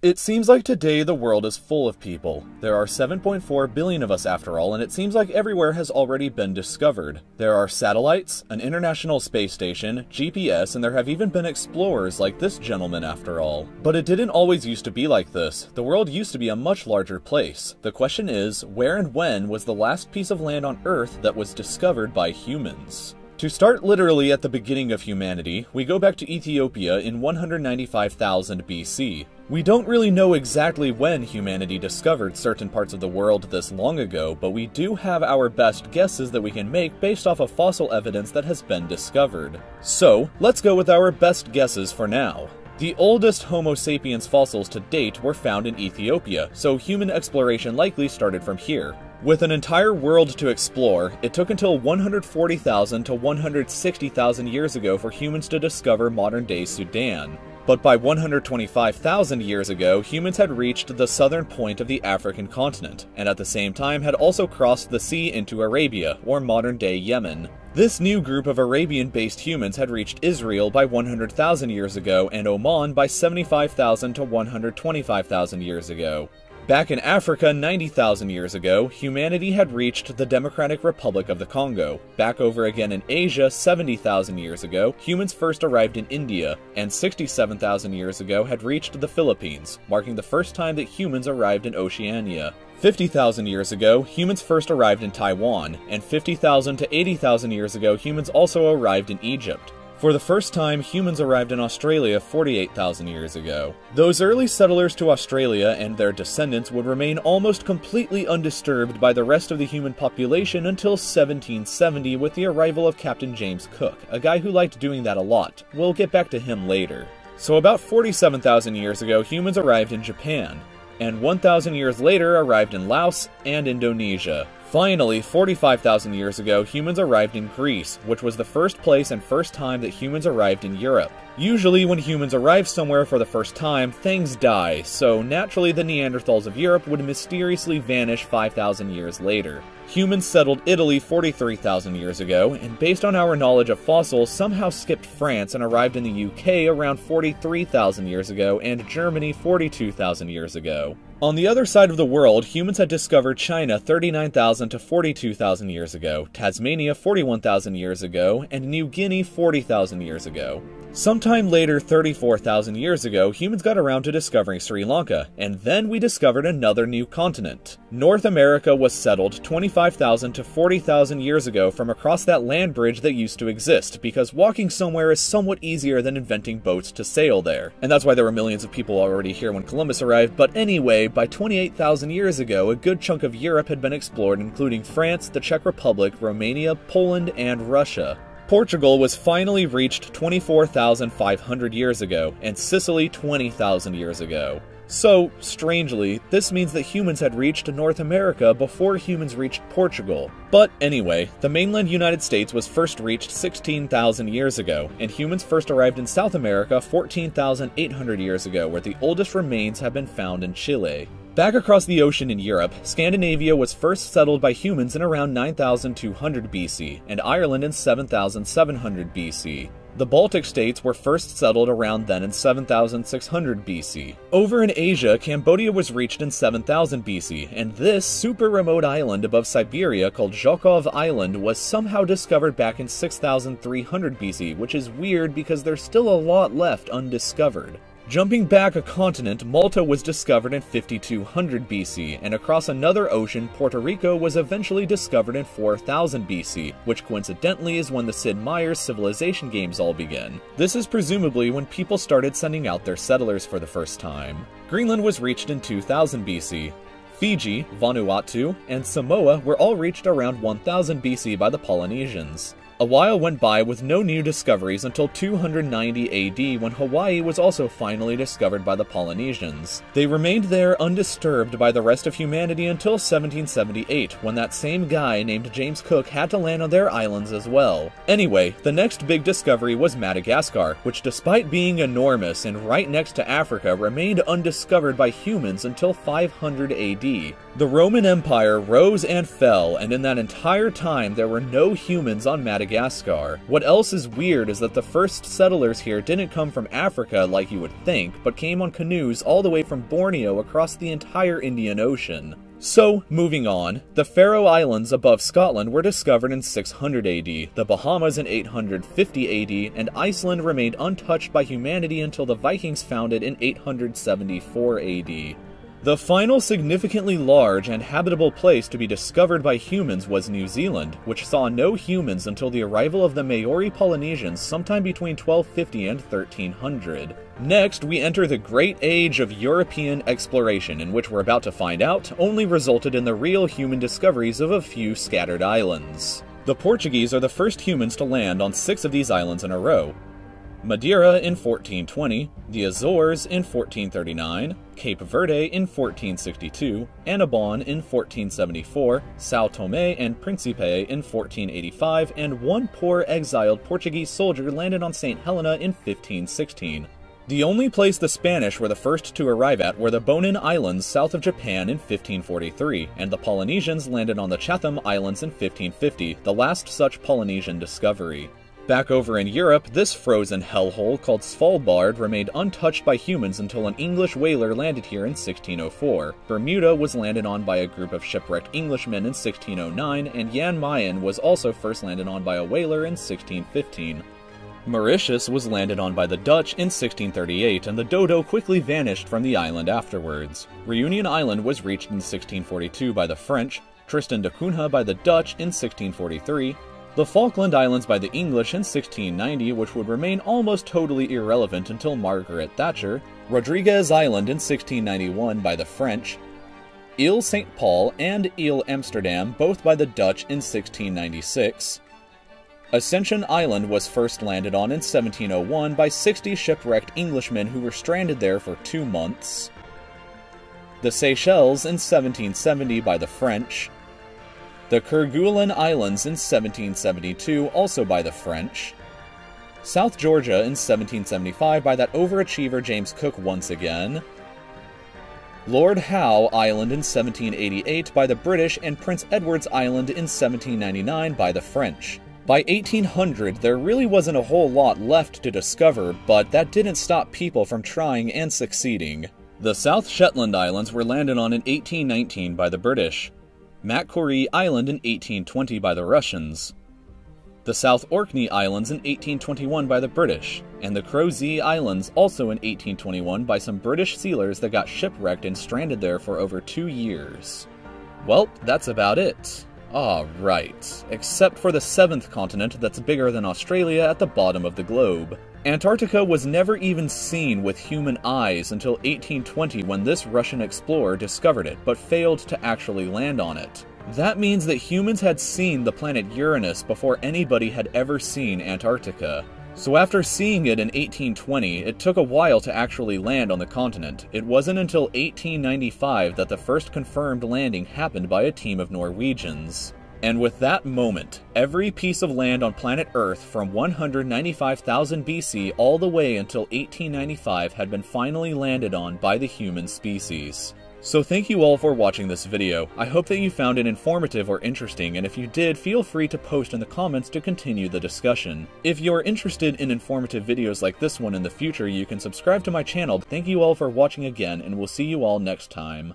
It seems like today the world is full of people. There are 7.4 billion of us after all, and it seems like everywhere has already been discovered. There are satellites, an international space station, GPS, and there have even been explorers like this gentleman after all. But it didn't always used to be like this. The world used to be a much larger place. The question is, where and when was the last piece of land on Earth that was discovered by humans? To start literally at the beginning of humanity, we go back to Ethiopia in 195,000 BC. We don't really know exactly when humanity discovered certain parts of the world this long ago, but we do have our best guesses that we can make based off of fossil evidence that has been discovered. So, let's go with our best guesses for now. The oldest Homo sapiens fossils to date were found in Ethiopia, so human exploration likely started from here. With an entire world to explore, it took until 140,000 to 160,000 years ago for humans to discover modern-day Sudan. But by 125,000 years ago, humans had reached the southern point of the African continent, and at the same time had also crossed the sea into Arabia, or modern-day Yemen. This new group of Arabian-based humans had reached Israel by 100,000 years ago, and Oman by 75,000 to 125,000 years ago. Back in Africa 90,000 years ago, humanity had reached the Democratic Republic of the Congo. Back over again in Asia 70,000 years ago, humans first arrived in India, and 67,000 years ago had reached the Philippines, marking the first time that humans arrived in Oceania. 50,000 years ago, humans first arrived in Taiwan, and 50,000 to 80,000 years ago, humans also arrived in Egypt. For the first time, humans arrived in Australia 48,000 years ago. Those early settlers to Australia and their descendants would remain almost completely undisturbed by the rest of the human population until 1770 with the arrival of Captain James Cook, a guy who liked doing that a lot. We'll get back to him later. So about 47,000 years ago, humans arrived in Japan, and 1,000 years later arrived in Laos and Indonesia. Finally, 45,000 years ago, humans arrived in Greece, which was the first place and first time that humans arrived in Europe. Usually, when humans arrive somewhere for the first time, things die, so naturally the Neanderthals of Europe would mysteriously vanish 5,000 years later. Humans settled Italy 43,000 years ago, and based on our knowledge of fossils, somehow skipped France and arrived in the UK around 43,000 years ago, and Germany 42,000 years ago. On the other side of the world, humans had discovered China 39,000 to 42,000 years ago, Tasmania 41,000 years ago, and New Guinea 40,000 years ago. Sometime later, 34,000 years ago, humans got around to discovering Sri Lanka, and then we discovered another new continent. North America was settled 25,000 to 40,000 years ago from across that land bridge that used to exist, because walking somewhere is somewhat easier than inventing boats to sail there. And that's why there were millions of people already here when Columbus arrived, but anyway, by 28,000 years ago, a good chunk of Europe had been explored, including France, the Czech Republic, Romania, Poland, and Russia. Portugal was finally reached 24,500 years ago, and Sicily 20,000 years ago. So, strangely, this means that humans had reached North America before humans reached Portugal. But anyway, the mainland United States was first reached 16,000 years ago, and humans first arrived in South America 14,800 years ago, where the oldest remains have been found in Chile. Back across the ocean in Europe, Scandinavia was first settled by humans in around 9,200 BC, and Ireland in 7,700 BC. The Baltic states were first settled around then in 7,600 BC. Over in Asia, Cambodia was reached in 7,000 BC, and this super remote island above Siberia called Zhukov Island was somehow discovered back in 6,300 BC, which is weird because there's still a lot left undiscovered. Jumping back a continent, Malta was discovered in 5200 BC, and across another ocean, Puerto Rico was eventually discovered in 4000 BC, which coincidentally is when the Sid Meier's Civilization games all begin. This is presumably when people started sending out their settlers for the first time. Greenland was reached in 2000 BC. Fiji, Vanuatu, and Samoa were all reached around 1000 BC by the Polynesians. A while went by with no new discoveries until 290 AD when Hawaii was also finally discovered by the Polynesians. They remained there undisturbed by the rest of humanity until 1778, when that same guy named James Cook had to land on their islands as well. Anyway, the next big discovery was Madagascar, which despite being enormous and right next to Africa remained undiscovered by humans until 500 AD. The Roman Empire rose and fell, and in that entire time there were no humans on Madagascar Madagascar. What else is weird is that the first settlers here didn't come from Africa like you would think, but came on canoes all the way from Borneo across the entire Indian Ocean. So, moving on, the Faroe Islands above Scotland were discovered in 600 AD, the Bahamas in 850 AD, and Iceland remained untouched by humanity until the Vikings found it in 874 AD. The final significantly large and habitable place to be discovered by humans was New Zealand, which saw no humans until the arrival of the Maori Polynesians sometime between 1250 and 1300. Next, we enter the Great Age of European exploration, in which we're about to find out only resulted in the real human discoveries of a few scattered islands. The Portuguese are the first humans to land on 6 of these islands in a row. Madeira in 1420, the Azores in 1439, Cape Verde in 1462, Annobon in 1474, São Tomé and Príncipe in 1485, and one poor exiled Portuguese soldier landed on St. Helena in 1516. The only place the Spanish were the first to arrive at were the Bonin Islands south of Japan in 1543, and the Polynesians landed on the Chatham Islands in 1550, the last such Polynesian discovery. Back over in Europe, this frozen hellhole called Svalbard remained untouched by humans until an English whaler landed here in 1604. Bermuda was landed on by a group of shipwrecked Englishmen in 1609, and Jan Mayen was also first landed on by a whaler in 1615. Mauritius was landed on by the Dutch in 1638, and the dodo quickly vanished from the island afterwards. Reunion Island was reached in 1642 by the French, Tristan da Cunha by the Dutch in 1643, the Falkland Islands by the English in 1690, which would remain almost totally irrelevant until Margaret Thatcher, Rodriguez Island in 1691 by the French, Ile St. Paul and Ile Amsterdam both by the Dutch in 1696, Ascension Island was first landed on in 1701 by 60 shipwrecked Englishmen who were stranded there for 2 months, the Seychelles in 1770 by the French, the Kerguelen Islands in 1772, also by the French, South Georgia in 1775 by that overachiever James Cook once again, Lord Howe Island in 1788 by the British, and Prince Edward's Island in 1799 by the French. By 1800, there really wasn't a whole lot left to discover, but that didn't stop people from trying and succeeding. The South Shetland Islands were landed on in 1819 by the British, Macquarie Island in 1820 by the Russians, the South Orkney Islands in 1821 by the British, and the Crozet Islands also in 1821 by some British sealers that got shipwrecked and stranded there for over 2 years. Well, that's about it. Right, except for the 7th continent that's bigger than Australia at the bottom of the globe. Antarctica was never even seen with human eyes until 1820 when this Russian explorer discovered it, but failed to actually land on it. That means that humans had seen the planet Uranus before anybody had ever seen Antarctica. So after seeing it in 1820, it took a while to actually land on the continent. It wasn't until 1895 that the first confirmed landing happened by a team of Norwegians. And with that moment, every piece of land on planet Earth from 195,000 BC all the way until 1895 had been finally landed on by the human species. So thank you all for watching this video. I hope that you found it informative or interesting, and if you did, feel free to post in the comments to continue the discussion. If you're interested in informative videos like this one in the future, you can subscribe to my channel. Thank you all for watching again, and we'll see you all next time.